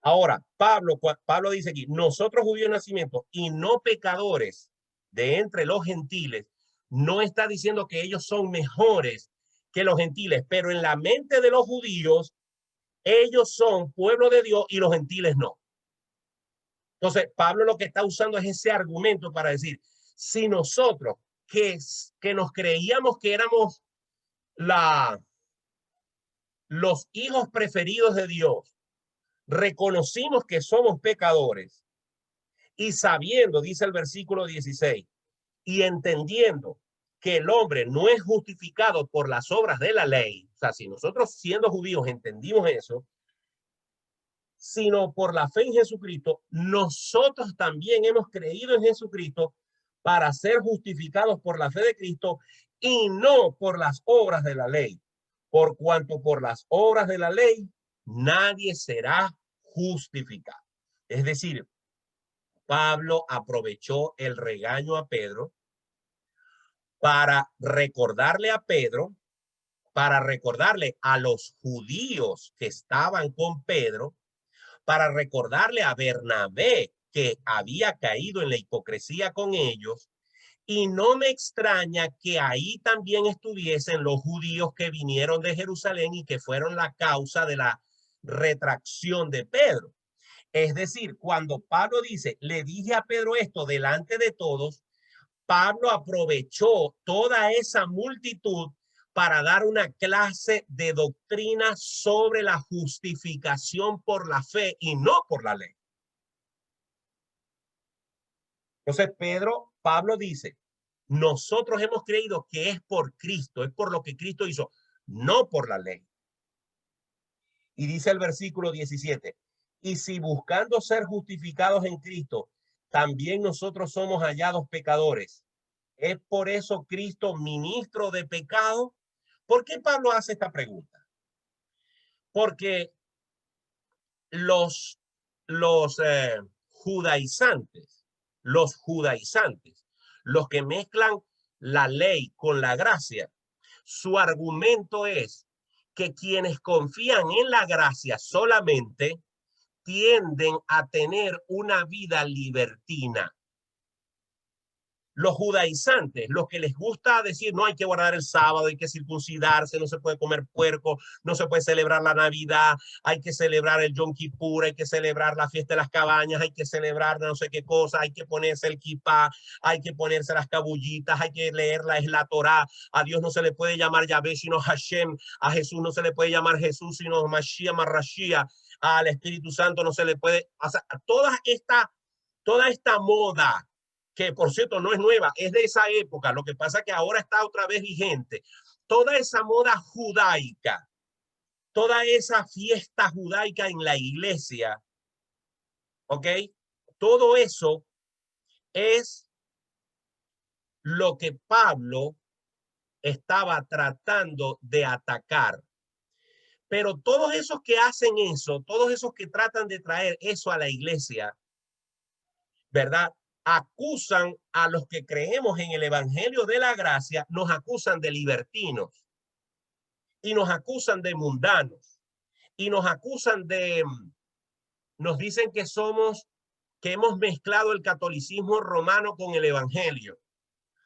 Ahora, Pablo dice aquí, nosotros judíos de nacimiento y no pecadores de entre los gentiles, no está diciendo que ellos son mejores que los gentiles, pero en la mente de los judíos, ellos son pueblo de Dios y los gentiles no. Entonces, Pablo lo que está usando es ese argumento para decir, si nosotros que nos creíamos que éramos los hijos preferidos de Dios, reconocimos que somos pecadores y sabiendo, dice el versículo 16, y entendiendo que el hombre no es justificado por las obras de la ley, o sea, si nosotros siendo judíos entendimos eso, sino por la fe en Jesucristo, nosotros también hemos creído en Jesucristo para ser justificados por la fe de Cristo y no por las obras de la ley, por cuanto por las obras de la ley nadie será justificado. Es decir, Pablo aprovechó el regaño a Pedro para recordarle a Pedro, para recordarle a los judíos que estaban con Pedro, para recordarle a Bernabé que había caído en la hipocresía con ellos. Y no me extraña que ahí también estuviesen los judíos que vinieron de Jerusalén y que fueron la causa de la retracción de Pedro. Es decir, cuando Pablo dice, le dije a Pedro esto delante de todos, Pablo aprovechó toda esa multitud para dar una clase de doctrina sobre la justificación por la fe y no por la ley. Entonces, Pablo dice, nosotros hemos creído que es por Cristo, es por lo que Cristo hizo, no por la ley. Y dice el versículo 17, y si buscando ser justificados en Cristo, también nosotros somos hallados pecadores, ¿es por eso Cristo ministro de pecado? ¿Por qué Pablo hace esta pregunta? Porque los, los judaizantes, los que mezclan la ley con la gracia, su argumento es que quienes confían en la gracia solamente tienden a tener una vida libertina. Los judaizantes, los que les gusta decir no hay que guardar el sábado, hay que circuncidarse, no se puede comer puerco, no se puede celebrar la Navidad, hay que celebrar el Yom Kippur, hay que celebrar la fiesta de las cabañas, hay que celebrar no sé qué cosa, hay que ponerse el kippah, hay que ponerse las cabullitas, hay que leerla, es la Torá. A Dios no se le puede llamar Yahvé sino Hashem, a Jesús no se le puede llamar Jesús sino Mashiach, Marrashia, al Espíritu Santo no se le puede, o sea, toda esta moda que por cierto no es nueva, es de esa época, lo que pasa que ahora está otra vez vigente. Toda esa moda judaica, toda esa fiesta judaica en la iglesia, ¿ok? Todo eso es lo que Pablo estaba tratando de atacar. Pero todos esos que hacen eso, todos esos que tratan de traer eso a la iglesia, ¿verdad? Acusan a los que creemos en el evangelio de la gracia, nos acusan de libertinos y nos acusan de mundanos y nos acusan nos dicen que que hemos mezclado el catolicismo romano con el evangelio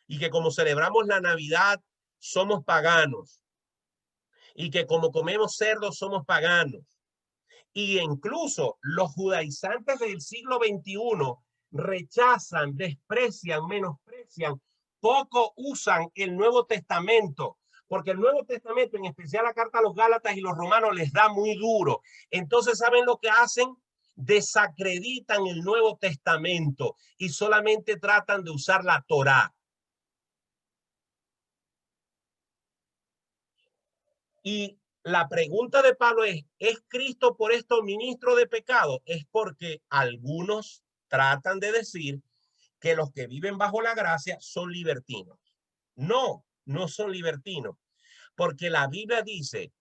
y que como celebramos la Navidad somos paganos y que como comemos cerdos somos paganos. Y incluso los judaizantes del siglo XXI rechazan, desprecian, menosprecian, poco usan el Nuevo Testamento, porque el Nuevo Testamento, en especial la carta a los Gálatas y los romanos, les da muy duro. Entonces, ¿saben lo que hacen? Desacreditan el Nuevo Testamento y solamente tratan de usar la Torá. Y la pregunta de Pablo ¿es Cristo por esto ministro de pecado? Es porque algunos tratan de decir que los que viven bajo la gracia son libertinos. No, no son libertinos, porque la Biblia dice,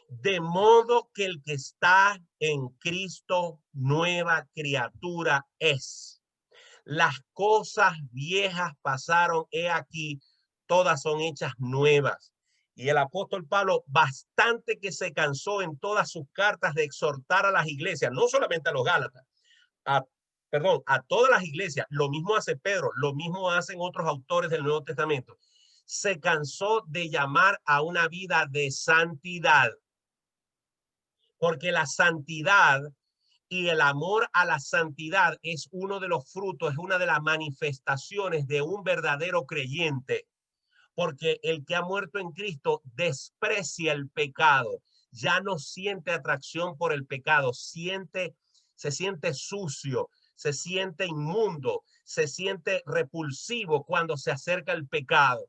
de modo que el que está en Cristo, nueva criatura es. Las cosas viejas pasaron, he aquí, todas son hechas nuevas. Y el apóstol Pablo, bastante que se cansó en todas sus cartas de exhortar a las iglesias, no solamente a los Gálatas, a, perdón, a todas las iglesias. Lo mismo hace Pedro, lo mismo hacen otros autores del Nuevo Testamento. Se cansó de llamar a una vida de santidad, porque la santidad y el amor a la santidad es uno de los frutos, es una de las manifestaciones de un verdadero creyente, porque el que ha muerto en Cristo desprecia el pecado, ya no siente atracción por el pecado, se siente sucio, se siente inmundo, se siente repulsivo cuando se acerca el pecado.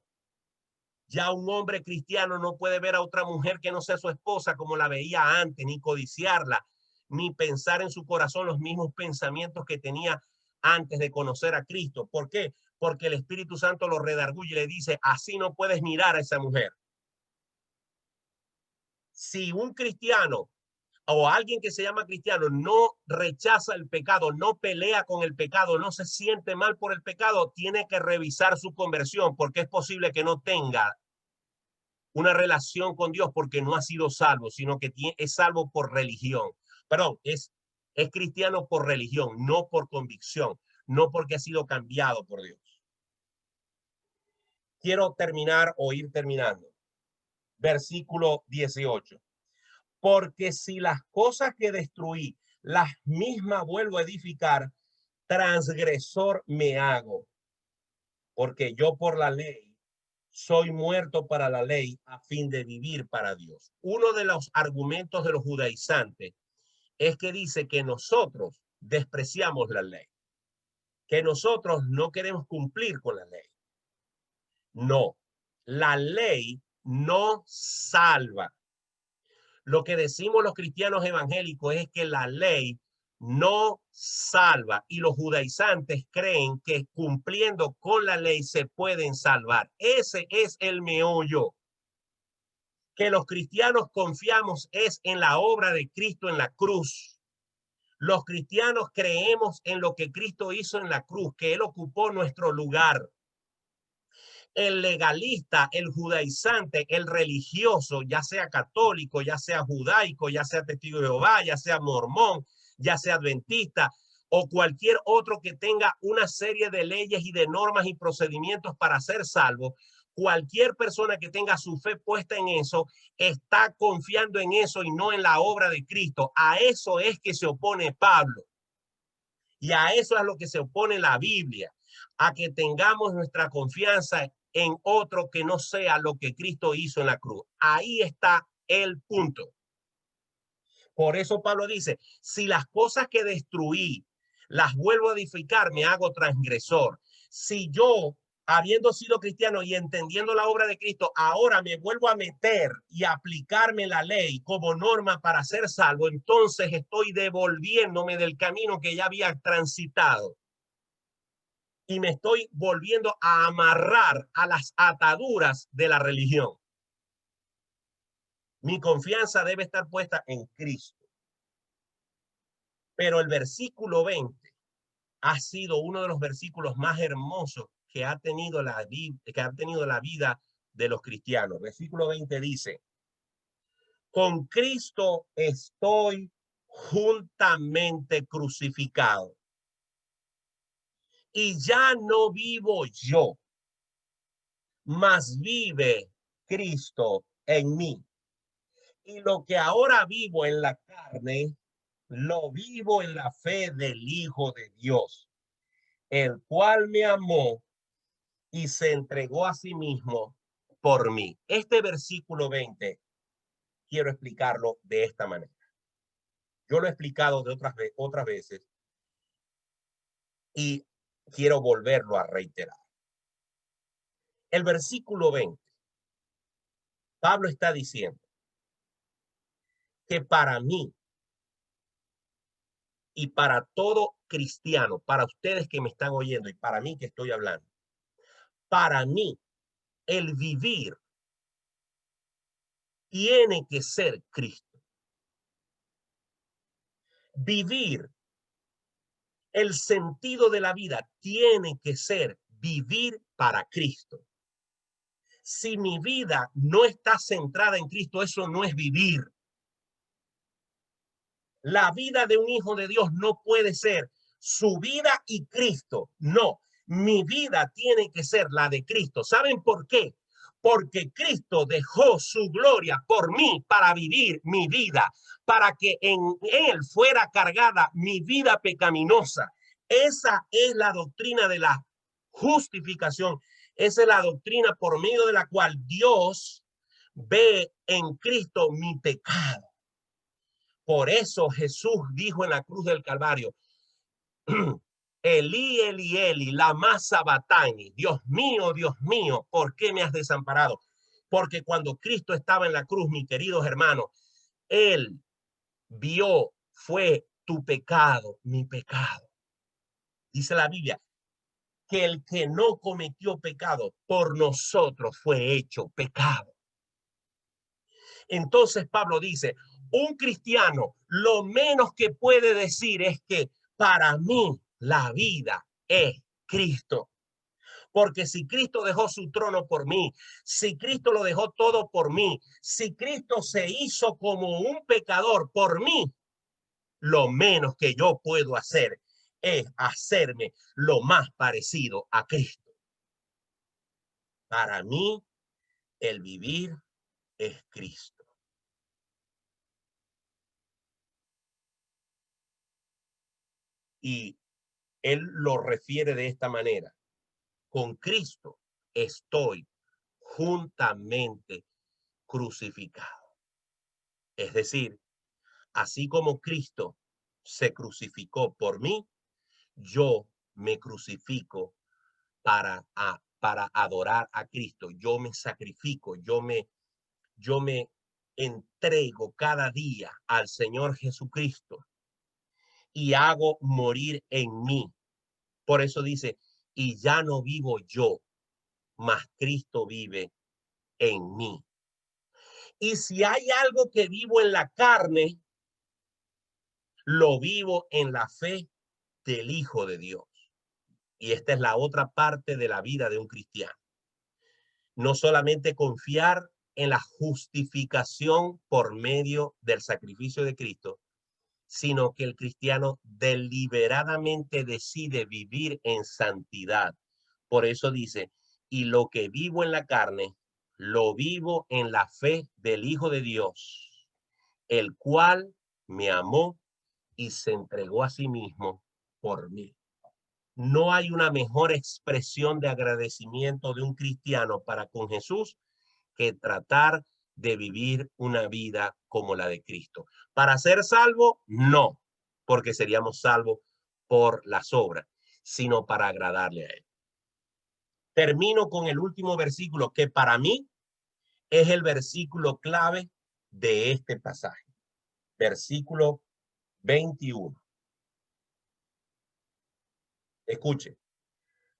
Ya un hombre cristiano no puede ver a otra mujer que no sea su esposa como la veía antes, ni codiciarla, ni pensar en su corazón los mismos pensamientos que tenía antes de conocer a Cristo. ¿Por qué? Porque el Espíritu Santo lo redarguye y le dice, así no puedes mirar a esa mujer. Si un cristiano o alguien que se llama cristiano no rechaza el pecado, no pelea con el pecado, no se siente mal por el pecado, tiene que revisar su conversión, porque es posible que no tenga una relación con Dios porque no ha sido salvo, sino que es salvo por religión. Perdón, es cristiano por religión, no por convicción, no porque ha sido cambiado por Dios. Quiero terminar o ir terminando. Versículo 18. Porque si las cosas que destruí, las mismas vuelvo a edificar, transgresor me hago. Porque yo por la ley soy muerto para la ley a fin de vivir para Dios. Uno de los argumentos de los judaizantes es que dice que nosotros despreciamos la ley, que nosotros no queremos cumplir con la ley. No, la ley no salva. Lo que decimos los cristianos evangélicos es que la ley no salva y los judaizantes creen que cumpliendo con la ley se pueden salvar. Ese es el meollo. Que los cristianos confiamos es en la obra de Cristo en la cruz. Los cristianos creemos en lo que Cristo hizo en la cruz, que Él ocupó nuestro lugar. El legalista, el judaizante, el religioso, ya sea católico, ya sea judaico, ya sea testigo de Jehová, ya sea mormón, ya sea adventista o cualquier otro que tenga una serie de leyes y de normas y procedimientos para ser salvo, cualquier persona que tenga su fe puesta en eso está confiando en eso y no en la obra de Cristo. A eso es que se opone Pablo. Y a eso es a lo que se opone la Biblia, a que tengamos nuestra confianza en otro que no sea lo que Cristo hizo en la cruz. Ahí está el punto. Por eso Pablo dice, si las cosas que destruí las vuelvo a edificar, me hago transgresor. Si yo, habiendo sido cristiano y entendiendo la obra de Cristo, ahora me vuelvo a meter y aplicarme la ley como norma para ser salvo, entonces estoy devolviéndome del camino que ya había transitado y me estoy volviendo a amarrar a las ataduras de la religión. Mi confianza debe estar puesta en Cristo. Pero el versículo 20 ha sido uno de los versículos más hermosos que ha tenido la vida de los cristianos. Versículo 20 dice, con Cristo estoy juntamente crucificado. Y ya no vivo yo, mas vive Cristo en mí. Y lo que ahora vivo en la carne, lo vivo en la fe del Hijo de Dios, el cual me amó y se entregó a sí mismo por mí. Este versículo 20 quiero explicarlo de esta manera. Yo lo he explicado de otras veces y quiero volverlo a reiterar. El versículo 20, Pablo está diciendo que para mí y para todo cristiano, para ustedes que me están oyendo y para mí que estoy hablando, para mí el vivir tiene que ser Cristo. Vivir, el sentido de la vida tiene que ser vivir para Cristo. Si mi vida no está centrada en Cristo, eso no es vivir. La vida de un hijo de Dios no puede ser su vida y Cristo. No, mi vida tiene que ser la de Cristo. ¿Saben por qué? Porque Cristo dejó su gloria por mí para vivir mi vida, para que en él fuera cargada mi vida pecaminosa. Esa es la doctrina de la justificación. Esa es la doctrina por medio de la cual Dios ve en Cristo mi pecado. Por eso Jesús dijo en la cruz del Calvario, Elí, Elí, Elí, lama sabactani, Dios mío, ¿por qué me has desamparado? Porque cuando Cristo estaba en la cruz, mis queridos hermanos, Él vio, fue tu pecado, mi pecado. Dice la Biblia, que el que no cometió pecado por nosotros fue hecho pecado. Entonces Pablo dice, un cristiano lo menos que puede decir es que para mí la vida es Cristo. Porque si Cristo dejó su trono por mí, si Cristo lo dejó todo por mí, si Cristo se hizo como un pecador por mí, lo menos que yo puedo hacer es hacerme lo más parecido a Cristo. Para mí, el vivir es Cristo. Y él lo refiere de esta manera. Con Cristo estoy juntamente crucificado. Es decir, así como Cristo se crucificó por mí, yo me crucifico para adorar a Cristo. Yo me sacrifico, yo me entrego cada día al Señor Jesucristo y hago morir en mí. Por eso dice, y ya no vivo yo, mas Cristo vive en mí. Y si hay algo que vivo en la carne, lo vivo en la fe del Hijo de Dios. Y esta es la otra parte de la vida de un cristiano. No solamente confiar en la justificación por medio del sacrificio de Cristo, sino que el cristiano deliberadamente decide vivir en santidad. Por eso dice, y lo que vivo en la carne, lo vivo en la fe del Hijo de Dios, el cual me amó y se entregó a sí mismo por mí. No hay una mejor expresión de agradecimiento de un cristiano para con Jesús que tratar de vivir una vida como la de Cristo. Para ser salvo, no, porque seríamos salvos por las obras, sino para agradarle a Él. Termino con el último versículo que para mí es el versículo clave de este pasaje. Versículo 21. Escuche,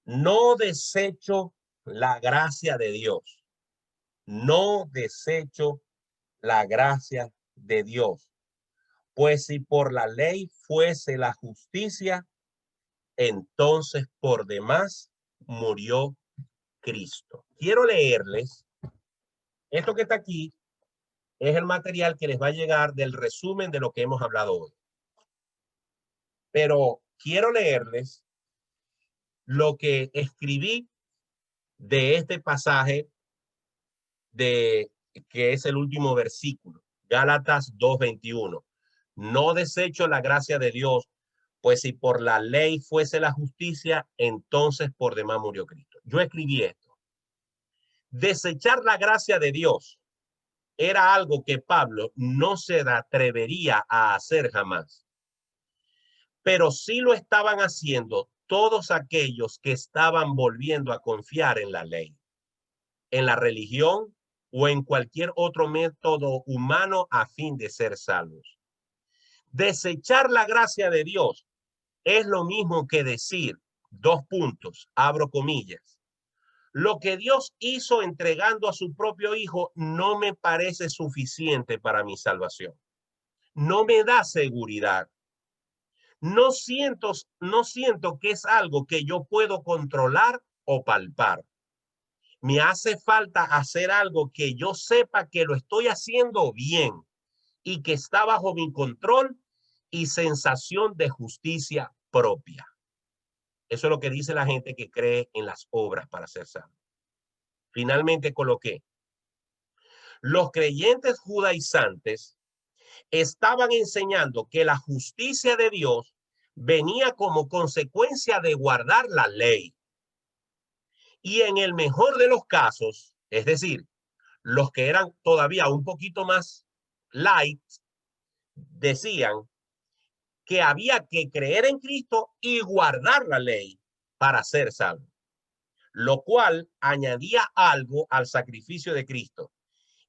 no desecho la gracia de Dios. No desecho la gracia de Dios. Pues si por la ley fuese la justicia, entonces por demás murió Cristo. Quiero leerles, esto que está aquí es el material que les va a llegar del resumen de lo que hemos hablado hoy. Pero quiero leerles lo que escribí de este pasaje de que es el último versículo, Gálatas 2:21. No desecho la gracia de Dios, pues si por la ley fuese la justicia, entonces por demás murió Cristo. Yo escribí esto. Desechar la gracia de Dios era algo que Pablo no se atrevería a hacer jamás. Pero sí lo estaban haciendo todos aquellos que estaban volviendo a confiar en la ley, en la religión o en cualquier otro método humano a fin de ser salvos. Desechar la gracia de Dios es lo mismo que decir, dos puntos, abro comillas, lo que Dios hizo entregando a su propio hijo no me parece suficiente para mi salvación. No me da seguridad. No siento que es algo que yo puedo controlar o palpar. Me hace falta hacer algo que yo sepa que lo estoy haciendo bien y que está bajo mi control y sensación de justicia propia. Eso es lo que dice la gente que cree en las obras para ser salvo. Finalmente coloqué, los creyentes judaizantes estaban enseñando que la justicia de Dios venía como consecuencia de guardar la ley. Y en el mejor de los casos, es decir, los que eran todavía un poquito más light, decían que había que creer en Cristo y guardar la ley para ser salvo, lo cual añadía algo al sacrificio de Cristo.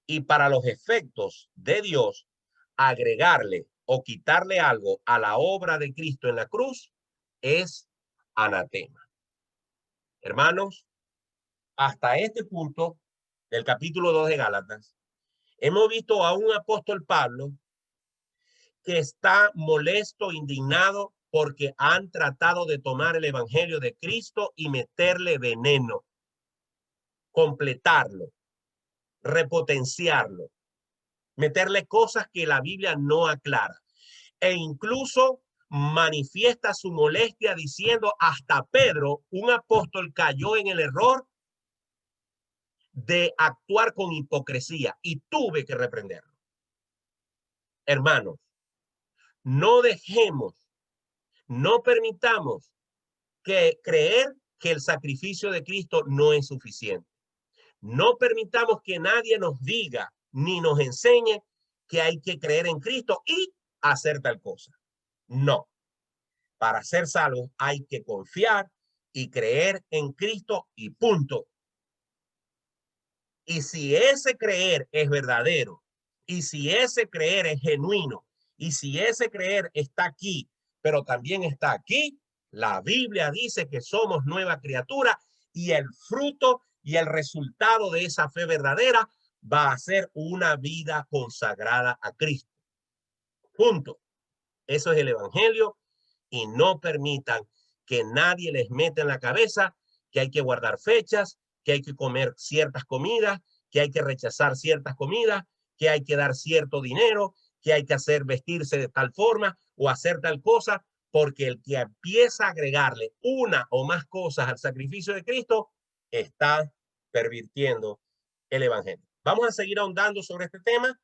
Y para los efectos de Dios, agregarle o quitarle algo a la obra de Cristo en la cruz es anatema. Hermanos, hasta este punto del capítulo 2 de Gálatas, hemos visto a un apóstol Pablo que está molesto, indignado, porque han tratado de tomar el evangelio de Cristo y meterle veneno, completarlo, repotenciarlo, meterle cosas que la Biblia no aclara. E incluso manifiesta su molestia diciendo, hasta Pedro, un apóstol, cayó en el error de actuar con hipocresía y tuve que reprenderlo. Hermanos, no dejemos, no permitamos que creer que el sacrificio de Cristo no es suficiente. No permitamos que nadie nos diga ni nos enseñe que hay que creer en Cristo y hacer tal cosa. No. Para ser salvos hay que confiar y creer en Cristo y punto. Y si ese creer es verdadero, y si ese creer es genuino, y si ese creer está aquí, pero también está aquí, la Biblia dice que somos nueva criatura y el fruto y el resultado de esa fe verdadera va a ser una vida consagrada a Cristo. Punto. Eso es el evangelio y no permitan que nadie les meta en la cabeza que hay que guardar fechas, que hay que comer ciertas comidas, que hay que rechazar ciertas comidas, que hay que dar cierto dinero, que hay que hacer vestirse de tal forma o hacer tal cosa, porque el que empieza a agregarle una o más cosas al sacrificio de Cristo está pervirtiendo el evangelio. Vamos a seguir ahondando sobre este tema,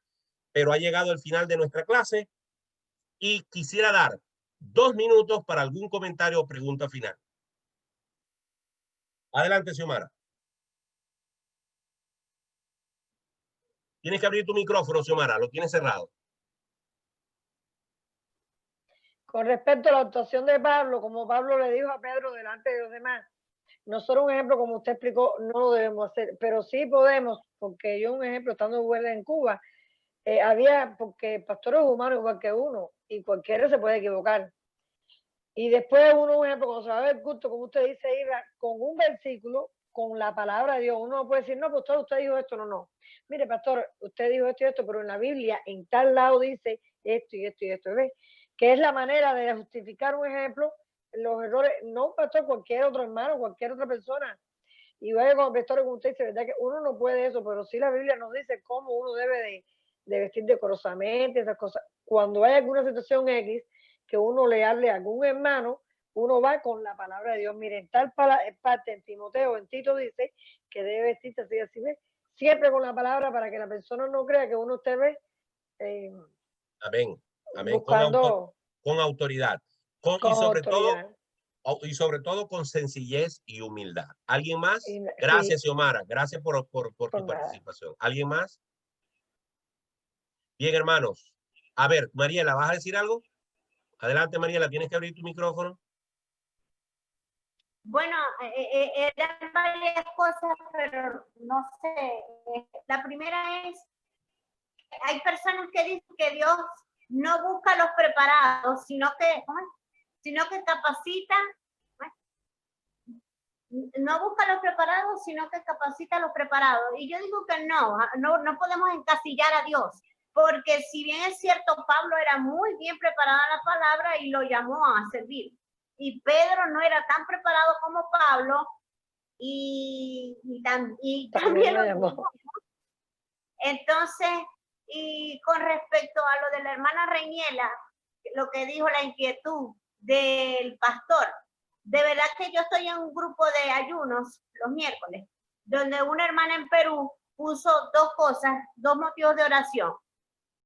pero ha llegado el final de nuestra clase y quisiera dar 2 minutos para algún comentario o pregunta final. Adelante, Xiomara. Tienes que abrir tu micrófono, Xiomara, lo tienes cerrado. Con respecto a la actuación de Pablo, como Pablo le dijo a Pedro delante de los demás, nosotros un ejemplo, como usted explicó, no lo debemos hacer, pero sí podemos, porque yo un ejemplo, estando en Cuba, había, porque pastores humanos igual que uno, y cualquiera se puede equivocar. Y después uno, un ejemplo, cuando se va a ver culto, como usted dice, iba con un versículo, con la palabra de Dios. Uno no puede decir, no, pastor, usted dijo esto, no, no. Mire, pastor, usted dijo esto y esto, pero en la Biblia, en tal lado dice esto y esto y esto. ¿Ves? Que es la manera de justificar un ejemplo, los errores, no, pastor, cualquier otro hermano, cualquier otra persona. Y vaya con el pastor, como usted dice, ¿verdad? Que uno no puede eso, pero sí la Biblia nos dice cómo uno debe de vestir decorosamente, esas cosas. Cuando hay alguna situación X, que uno le hable a algún hermano, uno va con la palabra de Dios. Miren, tal parte en Timoteo, en Tito dice que debe vestirse así, así, ¿ves? Siempre con la palabra para que la persona no crea que uno te ve amén, amén, buscando con autoridad. con autoridad. Y sobre todo con sencillez y humildad. ¿Alguien más? Y, Gracias, Xiomara. Gracias por tu nada. participación. ¿Alguien más? Bien, hermanos. A ver, Mariela, ¿vas a decir algo? Adelante, Mariela, tienes que abrir tu micrófono. Bueno, eran varias cosas, pero no sé. La primera es, hay personas que dicen que Dios no busca a los preparados, sino que capacita, no busca a los preparados, sino que capacita a los preparados. Y yo digo que no podemos encasillar a Dios, porque si bien es cierto, Pablo era muy bien preparado en la palabra y lo llamó a servir. Y Pedro no era tan preparado como Pablo y También también lo lo llamó. llamó. Entonces, y con respecto a lo de la hermana Reiniela, lo que dijo la inquietud del pastor, de verdad que yo estoy en un grupo de ayunos los miércoles, donde una hermana en Perú puso dos cosas, dos motivos de oración.